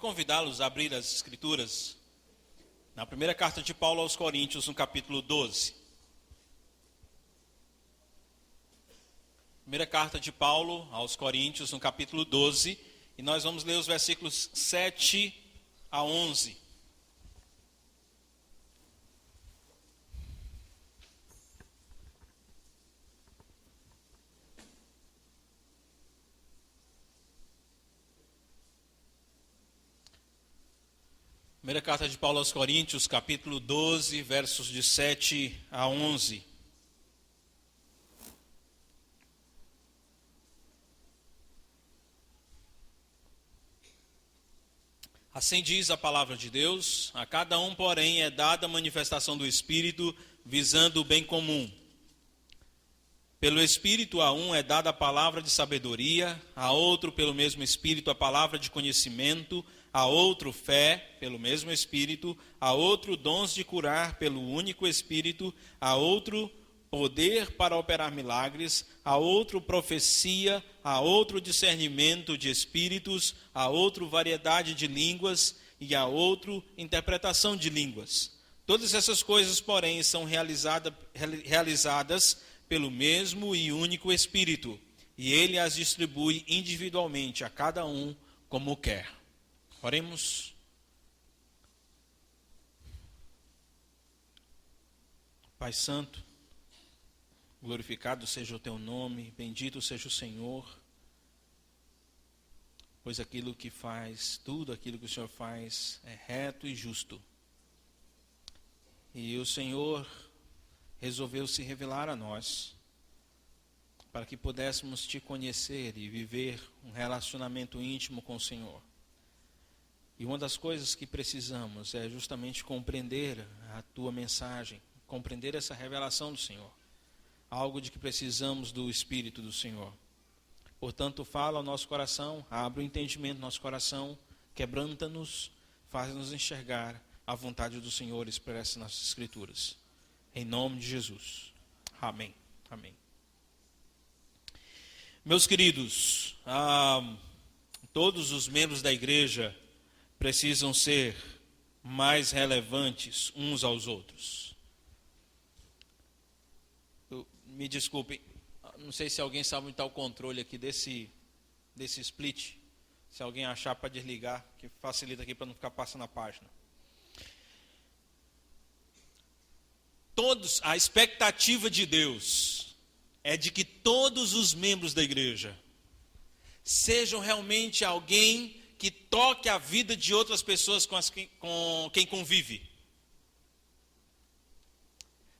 convidá-los a abrir as Escrituras na primeira carta de Paulo aos Coríntios, no capítulo 12. Primeira carta de Paulo aos Coríntios, no capítulo 12, e nós vamos ler os versículos 7 a 11. Primeira carta de Paulo aos Coríntios, capítulo 12, versos de 7 a 11. Assim diz a palavra de Deus: a cada um, porém, é dada a manifestação do Espírito, visando o bem comum. Pelo Espírito a um é dada a palavra de sabedoria, a outro pelo mesmo Espírito a palavra de conhecimento, a outro fé pelo mesmo Espírito, a outro dons de curar pelo único Espírito, a outro poder para operar milagres, a outro profecia, a outro discernimento de espíritos, a outro variedade de línguas e a outro interpretação de línguas. Todas essas coisas, porém, são realizadas pelo mesmo e único Espírito, e ele as distribui individualmente a cada um como quer. Oremos. Pai Santo, glorificado seja o teu nome, bendito seja o Senhor, pois aquilo que faz, tudo aquilo que o Senhor faz é reto e justo. E o Senhor resolveu se revelar a nós, para que pudéssemos te conhecer e viver um relacionamento íntimo com o Senhor. E uma das coisas que precisamos é justamente compreender a tua mensagem, compreender essa revelação do Senhor. Algo de que precisamos do Espírito do Senhor. Portanto, fala ao nosso coração, abre o entendimento do nosso coração, quebranta-nos, faz-nos enxergar a vontade do Senhor expressa nas Escrituras. Em nome de Jesus. Amém. Amém. Meus queridos, todos os membros da igreja precisam ser mais relevantes uns aos outros. Me desculpem, não sei se alguém sabe onde está o controle aqui desse split. Se alguém achar para desligar, que facilita aqui para não ficar passando a página. A expectativa de Deus é de que todos os membros da igreja sejam realmente alguém que toque a vida de outras pessoas com quem convive.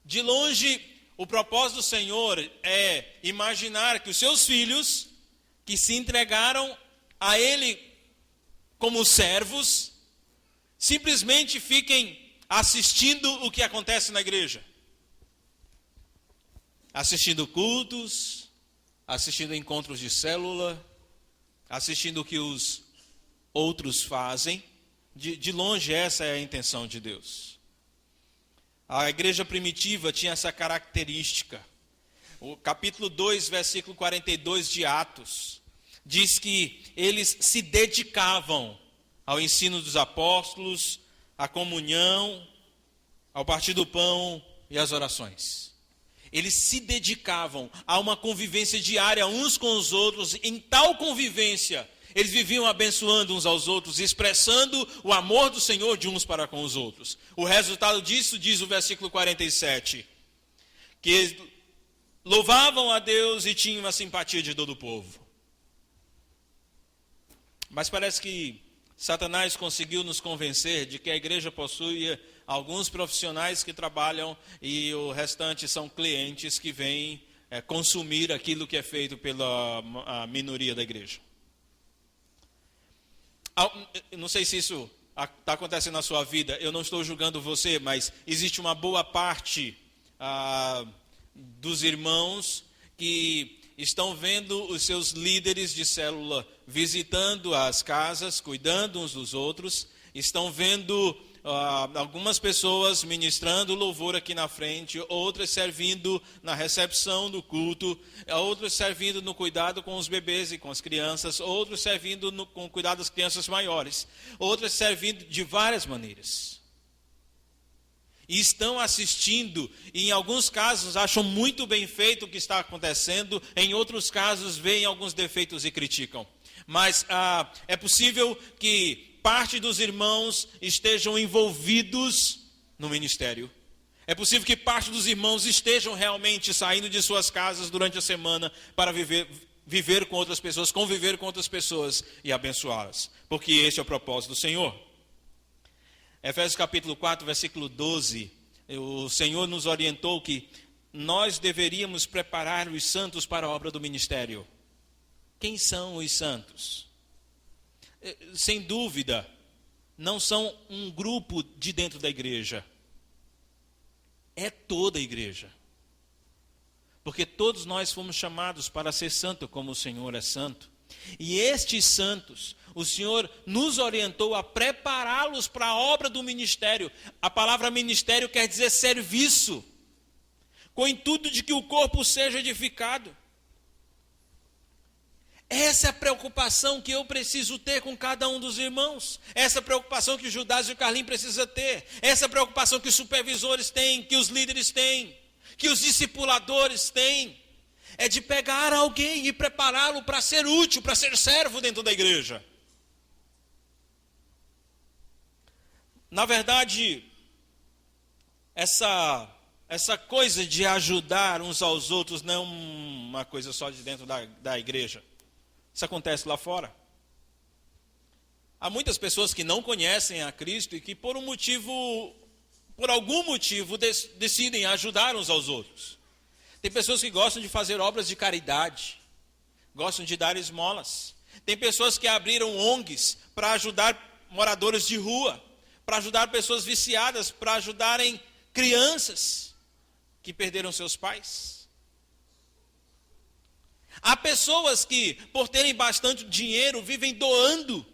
De longe, o propósito do Senhor é imaginar que os seus filhos, que se entregaram a Ele como servos, simplesmente fiquem assistindo o que acontece na igreja. Assistindo cultos, assistindo encontros de célula, assistindo o que os outros fazem. De longe, essa é a intenção de Deus. A igreja primitiva tinha essa característica. O capítulo 2, versículo 42 de Atos, diz que eles se dedicavam ao ensino dos apóstolos, à comunhão, ao partir do pão e às orações. Eles se dedicavam a uma convivência diária uns com os outros. Em tal convivência, eles viviam abençoando uns aos outros, expressando o amor do Senhor de uns para com os outros. O resultado disso, diz o versículo 47, que eles louvavam a Deus e tinham a simpatia de todo o povo. Mas parece que Satanás conseguiu nos convencer de que a igreja possui alguns profissionais que trabalham e o restante são clientes que vêm consumir aquilo que é feito pela minoria da igreja. Não sei se isso está acontecendo na sua vida, eu não estou julgando você, mas existe uma boa parte dos irmãos que estão vendo os seus líderes de célula visitando as casas, cuidando uns dos outros, estão vendo algumas pessoas ministrando louvor aqui na frente, outras servindo na recepção do culto, outras servindo no cuidado com os bebês e com as crianças, outros servindo com cuidado das crianças maiores, outras servindo de várias maneiras. E estão assistindo, e em alguns casos acham muito bem feito o que está acontecendo, em outros casos veem alguns defeitos e criticam. Mas é possível que parte dos irmãos estejam envolvidos no ministério. É possível que parte dos irmãos estejam realmente saindo de suas casas durante a semana para viver com outras pessoas, conviver com outras pessoas e abençoá-las. Porque esse é o propósito do Senhor. Efésios capítulo 4, versículo 12, o Senhor nos orientou que nós deveríamos preparar os santos para a obra do ministério. Quem são os santos? Sem dúvida, não são um grupo de dentro da igreja. É toda a igreja. Porque todos nós fomos chamados para ser santo como o Senhor é santo. E estes santos, o Senhor nos orientou a prepará-los para a obra do ministério. A palavra ministério quer dizer serviço, com o intuito de que o corpo seja edificado. Essa é a preocupação que eu preciso ter com cada um dos irmãos. Essa é a preocupação que o Judas e o Carlinhos precisam ter. Essa é a preocupação que os supervisores têm, que os líderes têm, que os discipuladores têm. É de pegar alguém e prepará-lo para ser útil, para ser servo dentro da igreja. Na verdade, essa coisa de ajudar uns aos outros não é uma coisa só de dentro da igreja. Isso acontece lá fora. Há muitas pessoas que não conhecem a Cristo e que por algum motivo decidem ajudar uns aos outros. Tem pessoas que gostam de fazer obras de caridade, gostam de dar esmolas. Tem pessoas que abriram ONGs para ajudar moradores de rua, para ajudar pessoas viciadas, para ajudarem crianças que perderam seus pais. Há pessoas que, por terem bastante dinheiro, vivem doando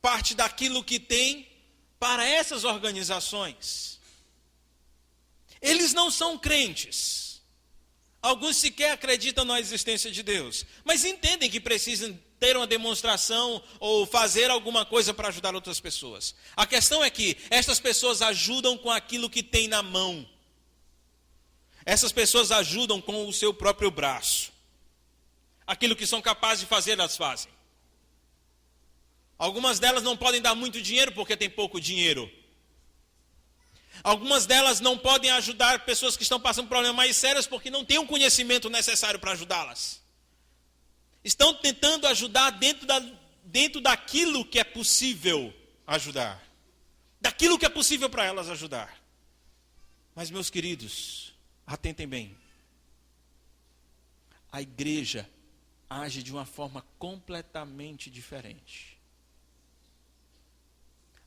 parte daquilo que têm para essas organizações. Eles não são crentes. Alguns sequer acreditam na existência de Deus, mas entendem que precisam ter uma demonstração ou fazer alguma coisa para ajudar outras pessoas. A questão é que estas pessoas ajudam com aquilo que têm na mão. Essas pessoas ajudam com o seu próprio braço. Aquilo que são capazes de fazer, elas fazem. Algumas delas não podem dar muito dinheiro porque tem pouco dinheiro. Algumas delas não podem ajudar pessoas que estão passando por problemas mais sérios porque não têm o conhecimento necessário para ajudá-las. Estão tentando ajudar dentro daquilo que é possível ajudar. Daquilo que é possível para elas ajudar. Mas, meus queridos, atentem bem. A igreja age de uma forma completamente diferente.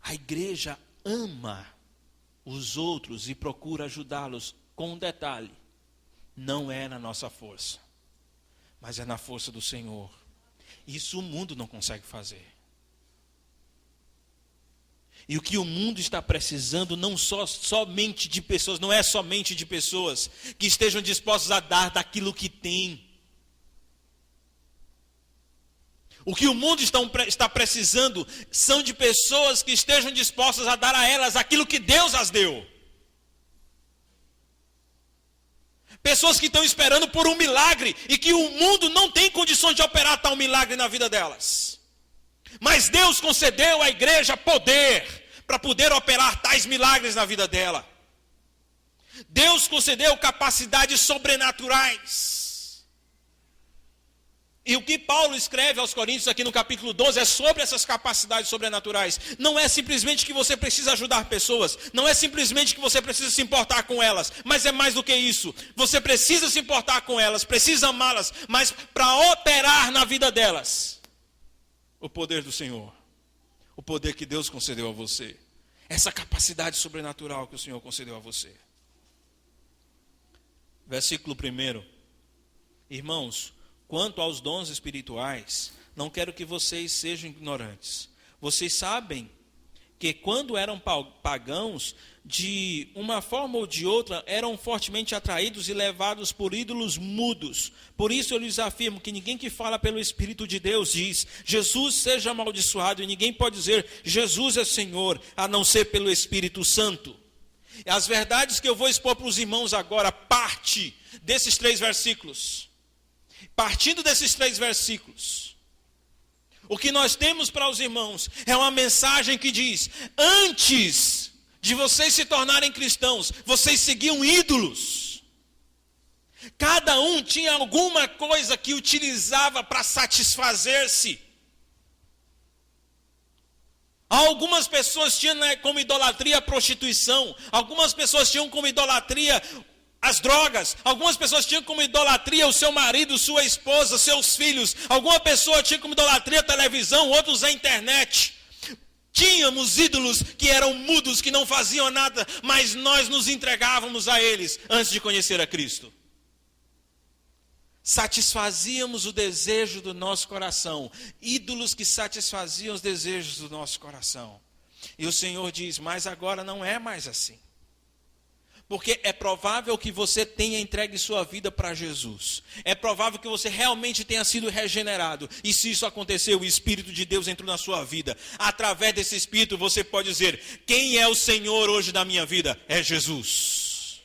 A igreja ama os outros e procura ajudá-los com um detalhe. Não é na nossa força, mas é na força do Senhor. Isso o mundo não consegue fazer. E o que o mundo está precisando não somente de pessoas, não é somente de pessoas que estejam dispostas a dar daquilo que têm. O que o mundo está precisando são de pessoas que estejam dispostas a dar a elas aquilo que Deus as deu. Pessoas que estão esperando por um milagre e que o mundo não tem condições de operar tal milagre na vida delas. Mas Deus concedeu à igreja poder para poder operar tais milagres na vida dela. Deus concedeu capacidades sobrenaturais. E o que Paulo escreve aos Coríntios aqui no capítulo 12 é sobre essas capacidades sobrenaturais. Não é simplesmente que você precisa ajudar pessoas, não é simplesmente que você precisa se importar com elas, mas é mais do que isso. Você precisa se importar com elas, precisa amá-las, mas para operar na vida delas, o poder do Senhor, o poder que Deus concedeu a você, essa capacidade sobrenatural que o Senhor concedeu a você. Versículo 1. Irmãos, quanto aos dons espirituais, não quero que vocês sejam ignorantes. Vocês sabem que quando eram pagãos, de uma forma ou de outra, eram fortemente atraídos e levados por ídolos mudos. Por isso eu lhes afirmo que ninguém que fala pelo Espírito de Deus diz, Jesus seja amaldiçoado, e ninguém pode dizer, Jesus é Senhor, a não ser pelo Espírito Santo. As verdades que eu vou expor para os irmãos agora, parte desses 3 versículos. Partindo desses 3 versículos, o que nós temos para os irmãos é uma mensagem que diz, antes de vocês se tornarem cristãos, vocês seguiam ídolos. Cada um tinha alguma coisa que utilizava para satisfazer-se. Algumas pessoas tinham como idolatria a prostituição, algumas pessoas tinham como idolatria as drogas, algumas pessoas tinham como idolatria o seu marido, sua esposa, seus filhos, alguma pessoa tinha como idolatria a televisão, outros a internet. Tínhamos ídolos que eram mudos, que não faziam nada, mas nós nos entregávamos a eles antes de conhecer a Cristo. Satisfazíamos o desejo do nosso coração, ídolos que satisfaziam os desejos do nosso coração. E o Senhor diz, mas agora não é mais assim. Porque é provável que você tenha entregue sua vida para Jesus. É provável que você realmente tenha sido regenerado. E se isso aconteceu, o Espírito de Deus entrou na sua vida. Através desse Espírito você pode dizer, quem é o Senhor hoje da minha vida? É Jesus.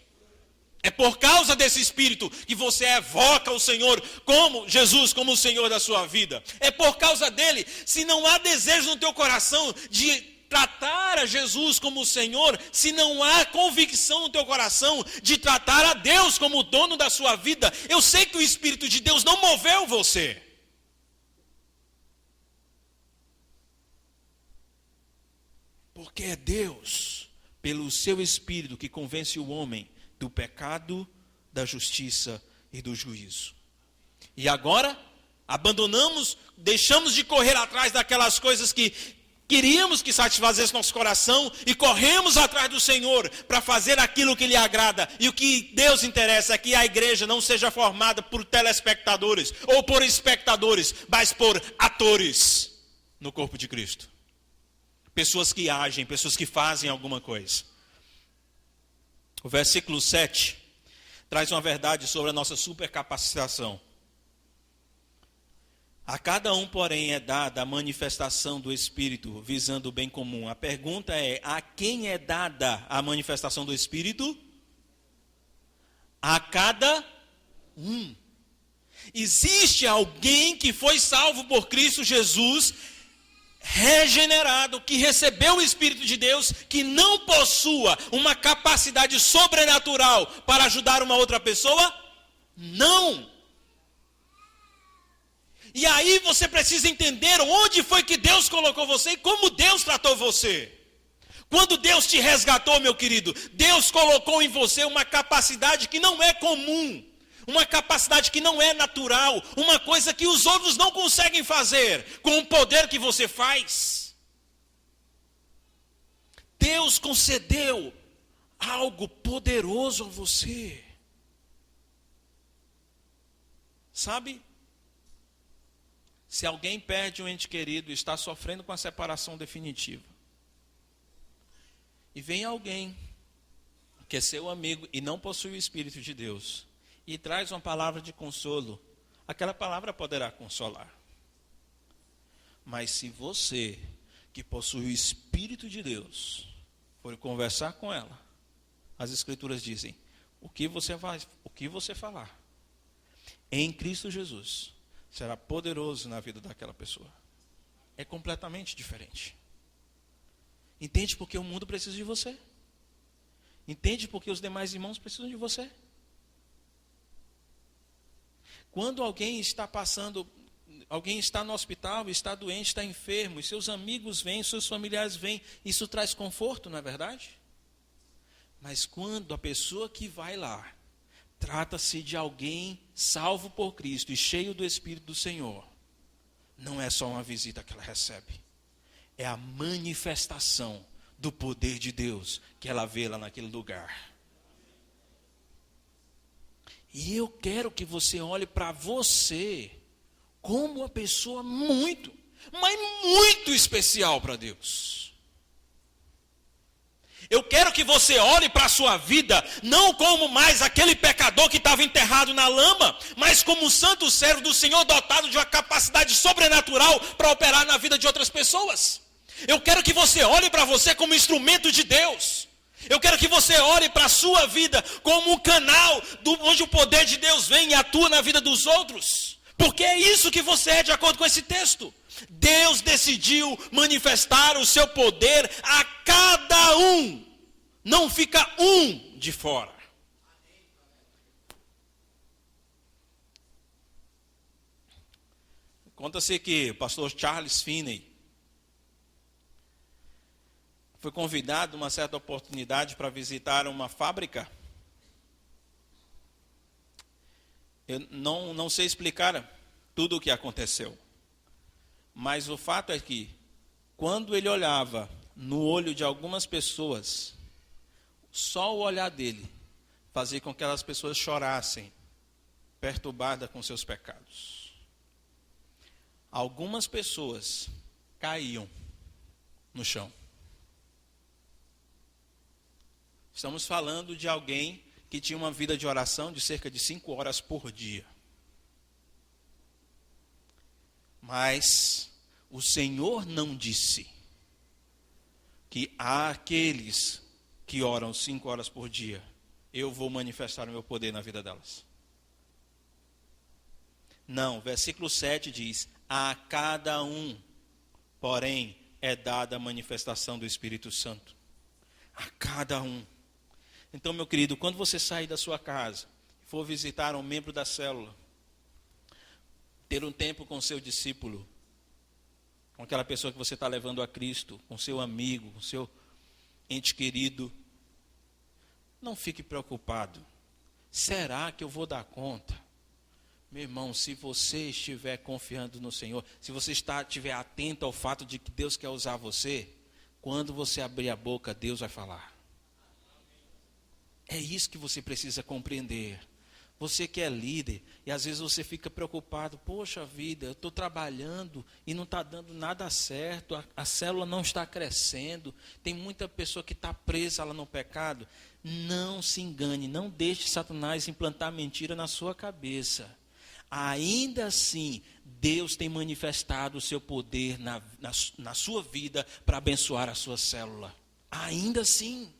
É por causa desse Espírito que você evoca o Senhor como Jesus, como o Senhor da sua vida. É por causa dele, se não há desejo no teu coração de tratar a Jesus como o Senhor, se não há convicção no teu coração de tratar a Deus como o dono da sua vida, eu sei que o Espírito de Deus não moveu você. Porque é Deus, pelo seu Espírito, que convence o homem do pecado, da justiça e do juízo. E agora, deixamos de correr atrás daquelas coisas que queríamos que satisfazesse nosso coração e corremos atrás do Senhor para fazer aquilo que lhe agrada. E o que Deus interessa é que a igreja não seja formada por telespectadores ou por espectadores, mas por atores no corpo de Cristo. Pessoas que agem, pessoas que fazem alguma coisa. O versículo 7 traz uma verdade sobre a nossa supercapacitação. A cada um, porém, é dada a manifestação do Espírito, visando o bem comum. A pergunta é, a quem é dada a manifestação do Espírito? A cada um. Existe alguém que foi salvo por Cristo Jesus, regenerado, que recebeu o Espírito de Deus, que não possua uma capacidade sobrenatural para ajudar uma outra pessoa? Não. E aí você precisa entender onde foi que Deus colocou você e como Deus tratou você. Quando Deus te resgatou, meu querido, Deus colocou em você uma capacidade que não é comum, uma capacidade que não é natural, uma coisa que os outros não conseguem fazer, com o poder que você faz. Deus concedeu algo poderoso a você. Sabe? Se alguém perde um ente querido e está sofrendo com a separação definitiva, e vem alguém que é seu amigo e não possui o Espírito de Deus, e traz uma palavra de consolo, aquela palavra poderá consolar. Mas se você, que possui o Espírito de Deus, for conversar com ela, as Escrituras dizem, o que você falar em Cristo Jesus será poderoso na vida daquela pessoa. É completamente diferente. Entende porque o mundo precisa de você? Entende porque os demais irmãos precisam de você? Quando alguém está no hospital, está doente, está enfermo, e seus amigos vêm, seus familiares vêm, isso traz conforto, não é verdade? Mas quando a pessoa que vai lá, trata-se de alguém salvo por Cristo e cheio do Espírito do Senhor, não é só uma visita que ela recebe, é a manifestação do poder de Deus que ela vê lá naquele lugar. E eu quero que você olhe para você como uma pessoa muito, mas muito especial para Deus. Eu quero que você olhe para a sua vida, não como mais aquele pecador que estava enterrado na lama, mas como um santo servo do Senhor, dotado de uma capacidade sobrenatural para operar na vida de outras pessoas. Eu quero que você olhe para você como instrumento de Deus. Eu quero que você olhe para a sua vida como um canal onde o poder de Deus vem e atua na vida dos outros. Porque é isso que você é, de acordo com esse texto. Deus decidiu manifestar o seu poder a cada um. Não fica um de fora. Conta-se que o pastor Charles Finney foi convidado uma certa oportunidade para visitar uma fábrica. Eu não sei explicar tudo o que aconteceu. Mas o fato é que, quando ele olhava no olho de algumas pessoas, só o olhar dele fazia com que aquelas pessoas chorassem, perturbadas com seus pecados. Algumas pessoas caíam no chão. Estamos falando de alguém que tinha uma vida de oração de cerca de 5 horas por dia. Mas o Senhor não disse que há aqueles que oram 5 horas por dia, eu vou manifestar o meu poder na vida delas. Não, versículo 7 diz, a cada um, porém, é dada a manifestação do Espírito Santo. A cada um. Então, meu querido, quando você sair da sua casa, for visitar um membro da célula, ter um tempo com seu discípulo, com aquela pessoa que você está levando a Cristo, com seu amigo, com seu ente querido, não fique preocupado. Será que eu vou dar conta? Meu irmão, se você estiver confiando no Senhor, se você estiver atento ao fato de que Deus quer usar você, quando você abrir a boca, Deus vai falar. É isso que você precisa compreender. Você que é líder, e às vezes você fica preocupado, poxa vida, eu estou trabalhando e não está dando nada certo, a célula não está crescendo, tem muita pessoa que está presa lá no pecado. Não se engane, não deixe Satanás implantar mentira na sua cabeça. Ainda assim, Deus tem manifestado o seu poder na sua vida para abençoar a sua célula. Ainda assim.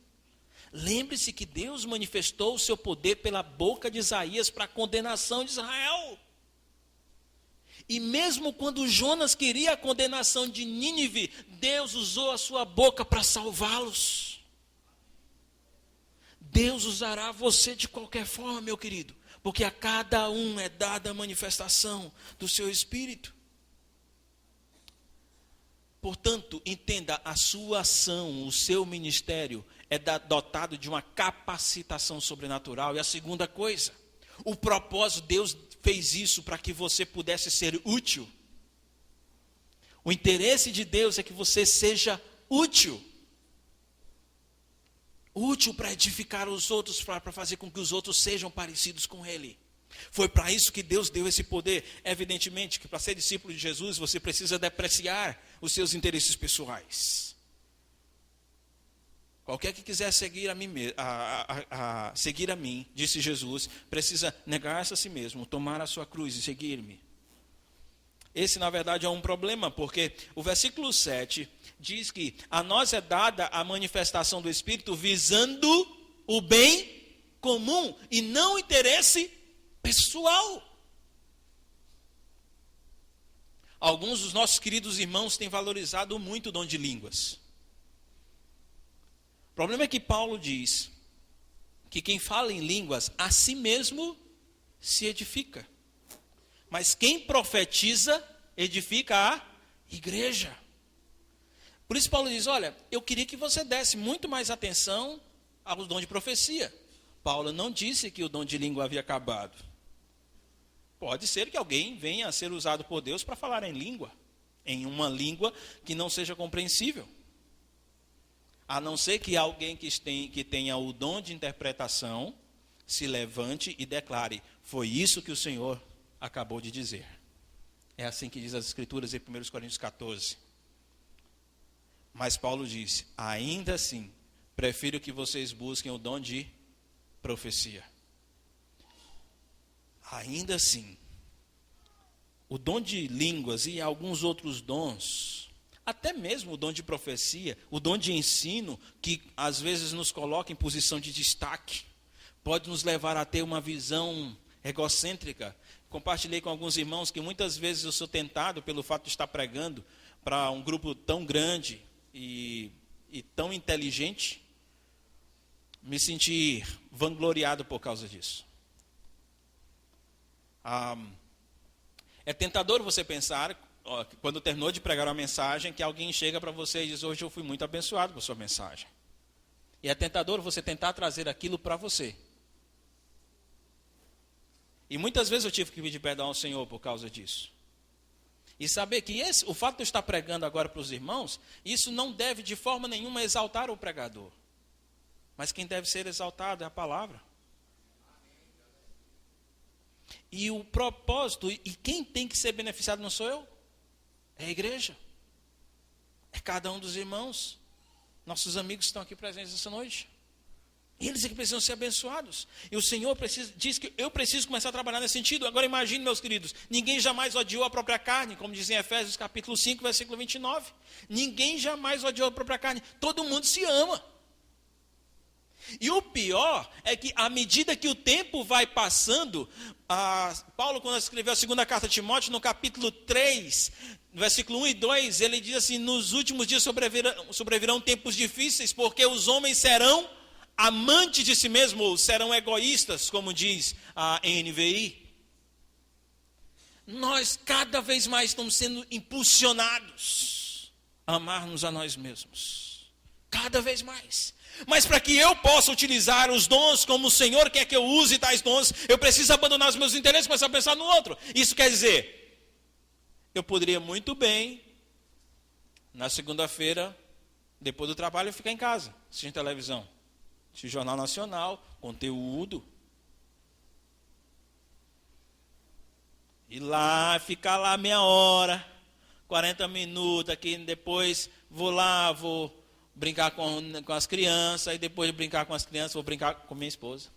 Lembre-se que Deus manifestou o seu poder pela boca de Isaías para a condenação de Israel. E mesmo quando Jonas queria a condenação de Nínive, Deus usou a sua boca para salvá-los. Deus usará você de qualquer forma, meu querido, porque a cada um é dada a manifestação do seu Espírito. Portanto, entenda, a sua ação, o seu ministério é dotado de uma capacitação sobrenatural. E a segunda coisa, o propósito, Deus fez isso para que você pudesse ser útil. O interesse de Deus é que você seja útil. Útil para edificar os outros, para fazer com que os outros sejam parecidos com Ele. Foi para isso que Deus deu esse poder. Evidentemente que para ser discípulo de Jesus, você precisa depreciar os seus interesses pessoais. Qualquer que quiser seguir a mim, disse Jesus, precisa negar-se a si mesmo, tomar a sua cruz e seguir-me. Esse, na verdade, é um problema, porque o versículo 7 diz que a nós é dada a manifestação do Espírito visando o bem comum e não o interesse pessoal. Alguns dos nossos queridos irmãos têm valorizado muito o dom de línguas. O problema é que Paulo diz que quem fala em línguas a si mesmo se edifica. Mas quem profetiza edifica a igreja. Por isso Paulo diz, olha, eu queria que você desse muito mais atenção ao dom de profecia. Paulo não disse que o dom de língua havia acabado. Pode ser que alguém venha a ser usado por Deus para falar em língua, em uma língua que não seja compreensível. A não ser que alguém que tenha o dom de interpretação se levante e declare, foi isso que o Senhor acabou de dizer. É assim que diz as Escrituras em 1 Coríntios 14. Mas Paulo diz, ainda assim, prefiro que vocês busquem o dom de profecia. Ainda assim, o dom de línguas e alguns outros dons, até mesmo o dom de profecia, o dom de ensino, que às vezes nos coloca em posição de destaque, pode nos levar a ter uma visão egocêntrica. Compartilhei com alguns irmãos que muitas vezes eu sou tentado, pelo fato de estar pregando para um grupo tão grande e tão inteligente, me sentir vangloriado por causa disso. É tentador você pensar, quando terminou de pregar uma mensagem, que alguém chega para você e diz: hoje eu fui muito abençoado com a sua mensagem. E é tentador você tentar trazer aquilo para você. E muitas vezes eu tive que pedir perdão ao Senhor por causa disso. E saber que o fato de eu estar pregando agora para os irmãos, isso não deve de forma nenhuma exaltar o pregador. Mas quem deve ser exaltado é a palavra. E o propósito, e quem tem que ser beneficiado não sou eu, é a igreja. É cada um dos irmãos. Nossos amigos estão aqui presentes essa noite. Eles é que precisam ser abençoados. E o Senhor diz que eu preciso começar a trabalhar nesse sentido. Agora imagine, meus queridos, ninguém jamais odiou a própria carne, como diz em Efésios capítulo 5, versículo 29. Ninguém jamais odiou a própria carne. Todo mundo se ama. E o pior é que, à medida que o tempo vai passando, Paulo, quando escreveu a segunda carta a Timóteo, no capítulo 3, versículo 1 e 2, ele diz assim: nos últimos dias sobrevirão tempos difíceis, porque os homens serão amantes de si mesmos, ou serão egoístas, como diz a NVI. Nós cada vez mais estamos sendo impulsionados a amarmos a nós mesmos. Cada vez mais. Mas para que eu possa utilizar os dons como o Senhor quer que eu use tais dons, eu preciso abandonar os meus interesses e começar a pensar no outro. Isso quer dizer, eu poderia muito bem, na segunda-feira, depois do trabalho, ficar em casa, assistindo televisão, assistir Jornal Nacional, conteúdo. Ir lá, ficar lá meia hora, 40 minutos, aqui depois vou brincar com as crianças, e depois de brincar com as crianças, vou brincar com minha esposa.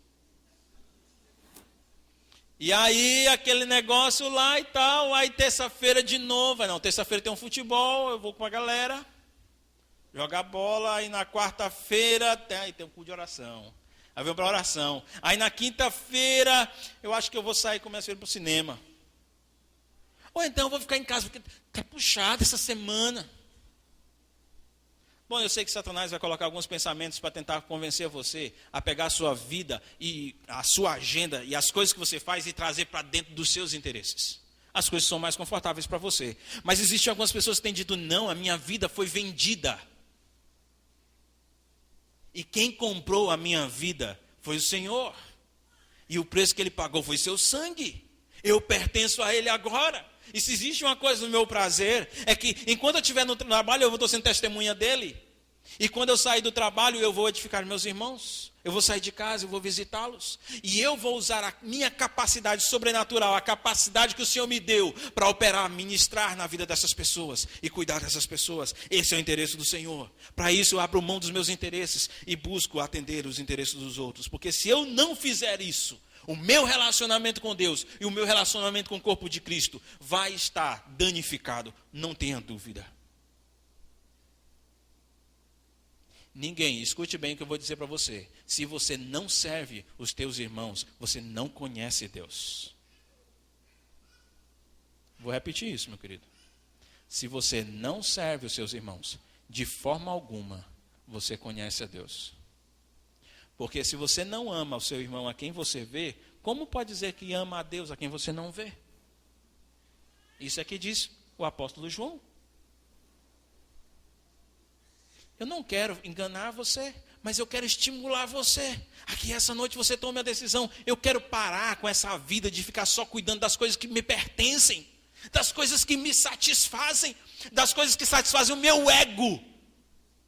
E aí, aquele negócio lá e tal, aí terça-feira de novo, não, terça-feira tem um futebol, eu vou com a galera, jogar bola, aí na quarta-feira tem um culto de oração, aí vem para oração, aí na quinta-feira, eu acho que eu vou sair com minhas filhas para o cinema, ou então eu vou ficar em casa, porque está puxado essa semana. Bom, eu sei que Satanás vai colocar alguns pensamentos para tentar convencer você a pegar a sua vida e a sua agenda e as coisas que você faz e trazer para dentro dos seus interesses. As coisas são mais confortáveis para você. Mas existem algumas pessoas que têm dito: não, a minha vida foi vendida. E quem comprou a minha vida foi o Senhor. E o preço que Ele pagou foi seu sangue. Eu pertenço a Ele agora. E se existe uma coisa no meu prazer, é que enquanto eu estiver no trabalho, eu estou sendo testemunha dele. E quando eu sair do trabalho, eu vou edificar meus irmãos. Eu vou sair de casa, eu vou visitá-los. E eu vou usar a minha capacidade sobrenatural, a capacidade que o Senhor me deu para operar, ministrar na vida dessas pessoas e cuidar dessas pessoas. Esse é o interesse do Senhor. Para isso eu abro mão dos meus interesses e busco atender os interesses dos outros. Porque se eu não fizer isso, o meu relacionamento com Deus e o meu relacionamento com o corpo de Cristo vai estar danificado, não tenha dúvida. Ninguém, escute bem o que eu vou dizer para você. Se você não serve os teus irmãos, você não conhece Deus. Vou repetir isso, meu querido. Se você não serve os seus irmãos, de forma alguma, você conhece a Deus. Porque se você não ama o seu irmão a quem você vê, como pode dizer que ama a Deus a quem você não vê? Isso é que diz o apóstolo João. Eu não quero enganar você, mas eu quero estimular você. Aqui essa noite você tome a decisão. Eu quero parar com essa vida de ficar só cuidando das coisas que me pertencem, das coisas que me satisfazem, das coisas que satisfazem o meu ego.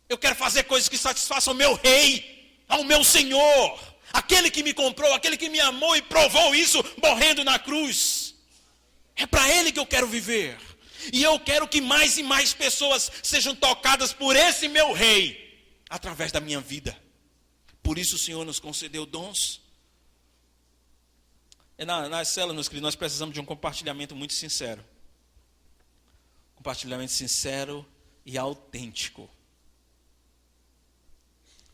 Eu quero fazer coisas que satisfaçam o meu rei, ao meu Senhor, aquele que me comprou, aquele que me amou e provou isso morrendo na cruz. É para Ele que eu quero viver. E eu quero que mais e mais pessoas sejam tocadas por esse meu rei, através da minha vida. Por isso o Senhor nos concedeu dons. Nas células, meus queridos, nós precisamos de um compartilhamento muito sincero. Compartilhamento sincero e autêntico.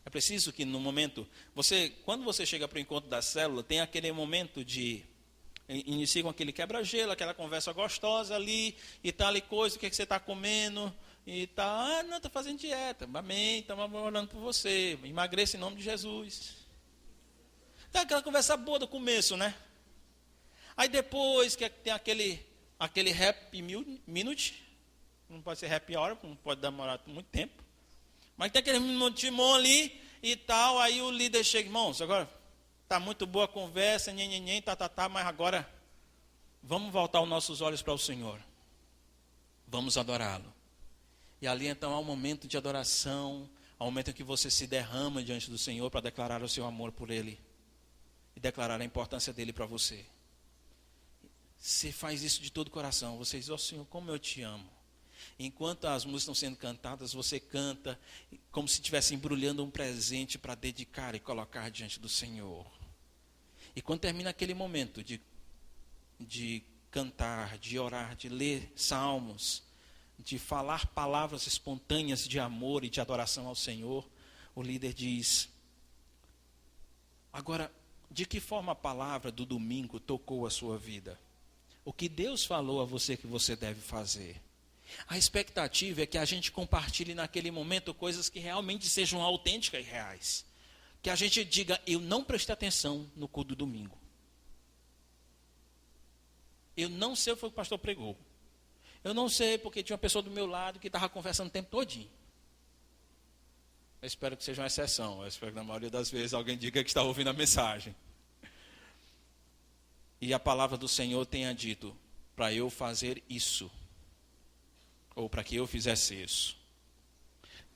É preciso que no momento, quando você chega para o encontro da célula, tem aquele momento de inicia com aquele quebra-gelo, aquela conversa gostosa ali, e tal e coisa, o que você está comendo, e tal, não, estou fazendo dieta, amém, estamos orando por você, emagreça em nome de Jesus. Tá aquela conversa boa do começo, né? Aí depois que tem aquele happy minute, não pode ser happy hour, não pode demorar muito tempo, mas tem aquele timão ali e tal, aí o líder chega, irmãos, agora está muito boa a conversa, mas agora vamos voltar os nossos olhos para o Senhor. Vamos adorá-lo. E ali então há um momento de adoração, há um momento em que você se derrama diante do Senhor para declarar o seu amor por Ele. E declarar a importância dEle para você. Você faz isso de todo o coração. Você diz, ó Senhor, como eu te amo. Enquanto as músicas estão sendo cantadas, você canta como se estivesse embrulhando um presente para dedicar e colocar diante do Senhor. E quando termina aquele momento de cantar, de orar, de ler salmos, de falar palavras espontâneas de amor e de adoração ao Senhor, o líder diz, agora, de que forma a palavra do domingo tocou a sua vida? O que Deus falou a você que você deve fazer? A expectativa é que a gente compartilhe naquele momento coisas que realmente sejam autênticas e reais. Que a gente diga, eu não prestei atenção no culto do domingo. Eu não sei o que o pastor pregou. Eu não sei porque tinha uma pessoa do meu lado que estava conversando o tempo todinho. Eu espero que seja uma exceção. Eu espero que na maioria das vezes alguém diga que está ouvindo a mensagem. E a palavra do Senhor tenha dito, para eu fazer isso. Ou para que eu fizesse isso.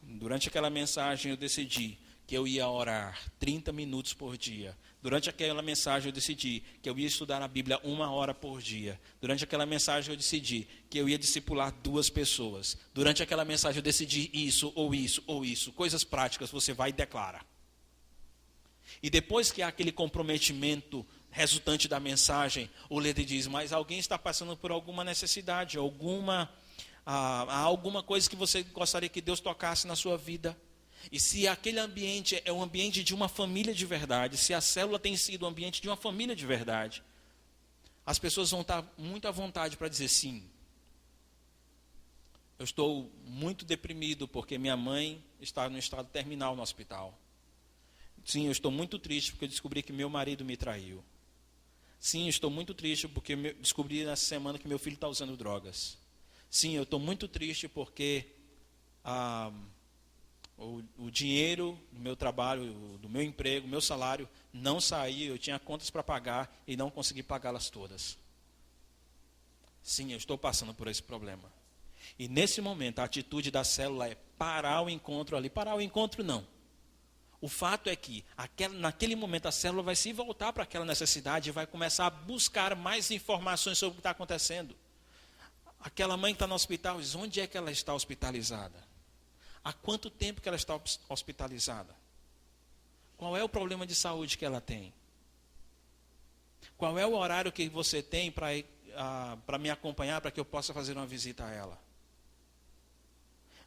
Durante aquela mensagem eu decidi que eu ia orar 30 minutos por dia. Durante aquela mensagem eu decidi que eu ia estudar a Bíblia 1 hora por dia. Durante aquela mensagem eu decidi que eu ia discipular 2 pessoas. Durante aquela mensagem eu decidi isso, ou isso, ou isso. Coisas práticas você vai e declara. E depois que há aquele comprometimento resultante da mensagem, o líder diz, mas alguém está passando por alguma necessidade, há alguma coisa que você gostaria que Deus tocasse na sua vida. E se aquele ambiente é um ambiente de uma família de verdade, se a célula tem sido um ambiente de uma família de verdade, as pessoas vão estar muito à vontade para dizer sim. Eu estou muito deprimido porque minha mãe está no estado terminal no hospital. Sim, eu estou muito triste porque eu descobri que meu marido me traiu. Sim, eu estou muito triste porque eu descobri nessa semana que meu filho está usando drogas. Sim, eu estou muito triste porque o dinheiro do meu trabalho, do meu emprego, meu salário não saiu, eu tinha contas para pagar e não consegui pagá-las todas. Sim, eu estou passando por esse problema. E nesse momento a atitude da célula é parar o encontro ali. Parar o encontro não. O fato é que naquele momento a célula vai se voltar para aquela necessidade e vai começar a buscar mais informações sobre o que está acontecendo. Aquela mãe que está no hospital, diz, onde é que ela está hospitalizada? Há quanto tempo que ela está hospitalizada? Qual é o problema de saúde que ela tem? Qual é o horário que você tem para me acompanhar, para que eu possa fazer uma visita a ela?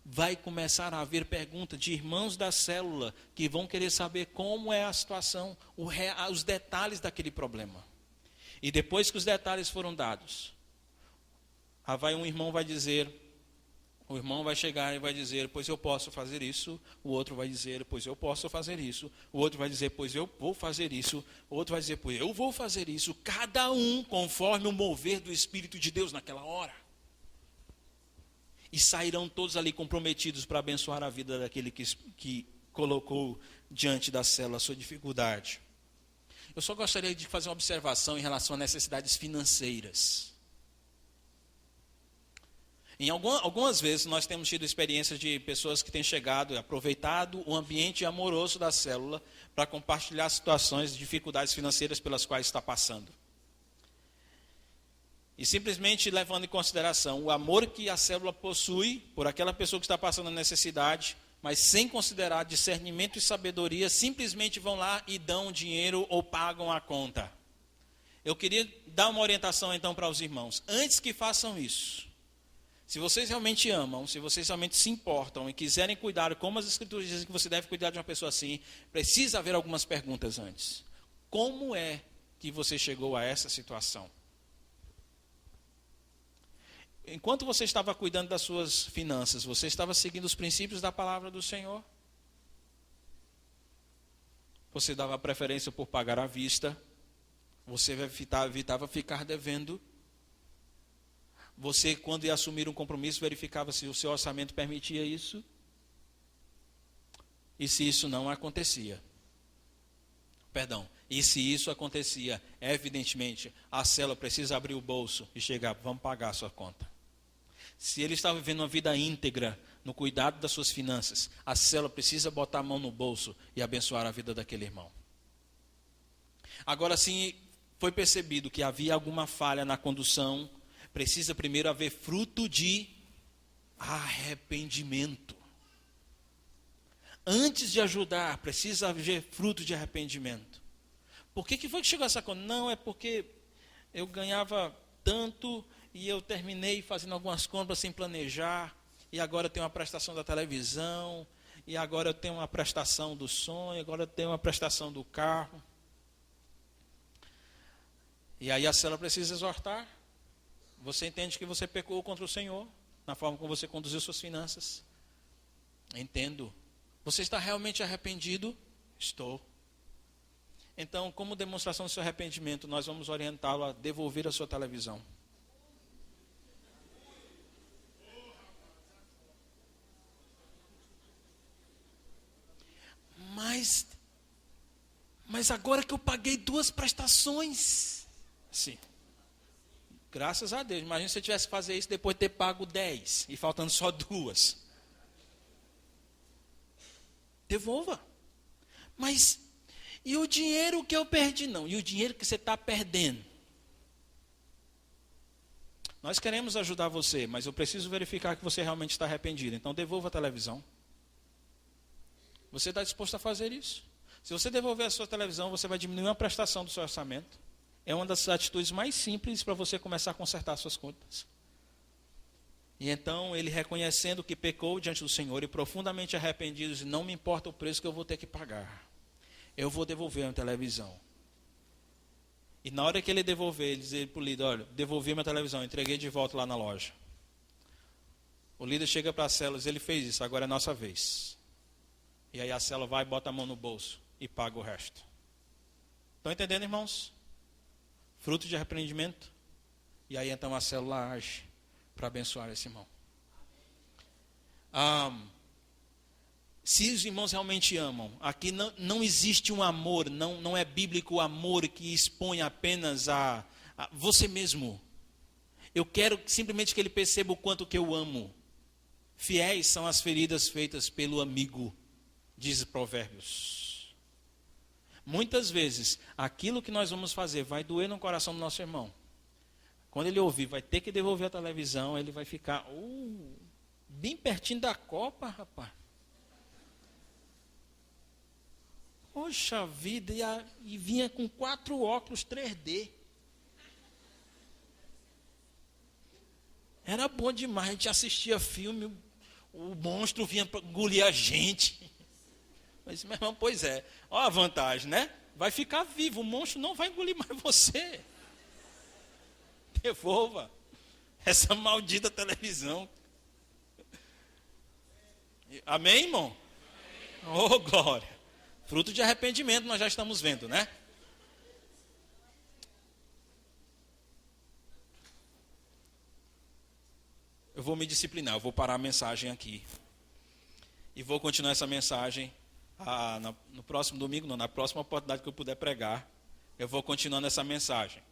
Vai começar a haver perguntas de irmãos da célula que vão querer saber como é a situação, os detalhes daquele problema. E depois que os detalhes foram dados, um irmão vai dizer, o irmão vai chegar e vai dizer, pois eu posso fazer isso. O outro vai dizer, pois eu posso fazer isso. O outro vai dizer, pois eu vou fazer isso. O outro vai dizer, pois eu vou fazer isso. Cada um conforme o mover do Espírito de Deus naquela hora. E sairão todos ali comprometidos para abençoar a vida daquele que colocou diante da célula a sua dificuldade. Eu só gostaria de fazer uma observação em relação a necessidades financeiras. Em algumas vezes nós temos tido experiências de pessoas que têm chegado e aproveitado o ambiente amoroso da célula para compartilhar situações de dificuldades financeiras pelas quais está passando. E simplesmente levando em consideração o amor que a célula possui por aquela pessoa que está passando a necessidade, mas sem considerar discernimento e sabedoria, simplesmente vão lá e dão dinheiro ou pagam a conta. Eu queria dar uma orientação então para os irmãos. Antes que façam isso, se vocês realmente amam, se vocês realmente se importam e quiserem cuidar, como as Escrituras dizem que você deve cuidar de uma pessoa assim, precisa haver algumas perguntas antes. Como é que você chegou a essa situação? Enquanto você estava cuidando das suas finanças, você estava seguindo os princípios da palavra do Senhor? Você dava preferência por pagar à vista? Você evitava ficar devendo? Você, quando ia assumir um compromisso, verificava se o seu orçamento permitia isso? E se isso não acontecia? E se isso acontecia, evidentemente, a célula precisa abrir o bolso e chegar, vamos pagar a sua conta. Se ele está vivendo uma vida íntegra no cuidado das suas finanças, a célula precisa botar a mão no bolso e abençoar a vida daquele irmão. Agora, sim, foi percebido que havia alguma falha na condução, precisa primeiro haver fruto de arrependimento. Antes de ajudar, precisa haver fruto de arrependimento. Por que foi que chegou essa conta? Não, é porque eu ganhava tanto e eu terminei fazendo algumas compras sem planejar, e agora eu tenho uma prestação da televisão, e agora eu tenho uma prestação do som, e agora eu tenho uma prestação do carro. E aí a célula precisa exortar. Você entende que você pecou contra o Senhor, na forma como você conduziu suas finanças? Entendo. Você está realmente arrependido? Estou. Então, como demonstração do seu arrependimento, nós vamos orientá-lo a devolver a sua televisão. Mas agora que eu paguei 2 prestações. Sim. Graças a Deus. Imagina se eu tivesse que fazer isso depois de ter pago 10 e faltando só 2. Devolva. Mas, e o dinheiro que eu perdi? Não, e o dinheiro que você está perdendo? Nós queremos ajudar você, mas eu preciso verificar que você realmente está arrependido. Então devolva a televisão. Você está disposto a fazer isso? Se você devolver a sua televisão, você vai diminuir a prestação do seu orçamento. É uma das atitudes mais simples para você começar a consertar suas contas. E então, ele reconhecendo que pecou diante do Senhor e profundamente arrependido, diz, não me importa o preço que eu vou ter que pagar. Eu vou devolver a televisão. E na hora que ele devolver, ele diz para o líder, olha, devolvi minha televisão, entreguei de volta lá na loja. O líder chega para as células, ele fez isso, agora é nossa vez. E aí a célula vai, bota a mão no bolso e paga o resto. Estão entendendo, irmãos? Fruto de arrependimento. E aí então a célula age para abençoar esse irmão. Se os irmãos realmente amam, aqui não existe um amor, não é bíblico o amor que expõe apenas a você mesmo. Eu quero simplesmente que ele perceba o quanto que eu amo. Fiéis são as feridas feitas pelo amigo, diz Provérbios. Muitas vezes, aquilo que nós vamos fazer vai doer no coração do nosso irmão. Quando ele ouvir, vai ter que devolver a televisão, ele vai ficar bem pertinho da Copa, rapaz. Poxa vida, e vinha com 4 óculos 3D. Era bom demais, a gente assistia filme, o monstro vinha para engolir a gente. Mas, meu irmão, pois é, olha a vantagem, né? Vai ficar vivo, o monstro não vai engolir mais você. Devolva essa maldita televisão. Amém, irmão? Amém. Oh, glória. Fruto de arrependimento nós já estamos vendo, né? Eu vou me disciplinar, eu vou parar a mensagem aqui. E vou continuar essa mensagem no próximo domingo, não, na próxima oportunidade que eu puder pregar. Eu vou continuando essa mensagem.